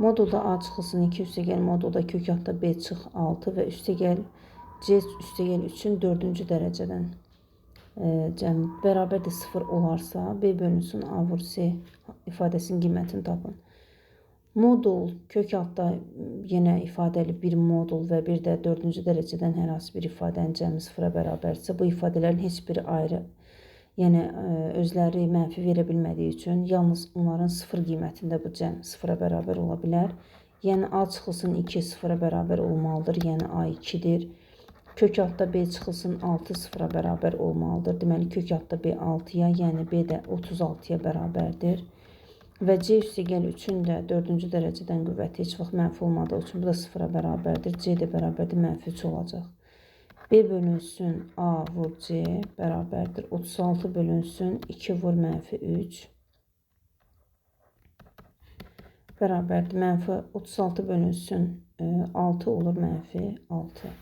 Modulda A çıxılsın 2 üstəgəl modulda kök altda B çıx 6 və üstəgəl C üstəgəl 3-ün 4-cü dərəcədən cəm bərabərdir 0 olarsa B bölünsün A vur C ifadəsinin qiymətini tapın. Modul kök altda yenə ifadəli bir modul və bir də 4-cü dərəcədən hər hansı bir ifadənin cəmi 0-a bərabərdirsə, bu ifadələrin heç biri ayrı, yəni özləri mənfi verə bilmədiyi üçün yalnız onların 0 qiymətində bu cəm 0-a bərabər ola bilər. Yəni A çıxılsın 2 0-a bərabər olmalıdır, yəni A 2-dir. Kök altda B çıxılsın 6 0-a bərabər olmalıdır. Deməli, kök altda B 6-ya, yəni B də 36-ya bərabərdir. Və C üstəgəl 3-ün də 4-cü dərəcədən qüvvəti heç vaxt mənfi olmadığı üçün bu da 0-a bərabərdir. C də bərabərdir, mənfi 3 olacaq. B bölünsün A vur C bərabərdir. 36 bölünsün 2 vur mənfi 3 bərabərdir. Mənfi 36 bölünsün 6 olur mənfi 6.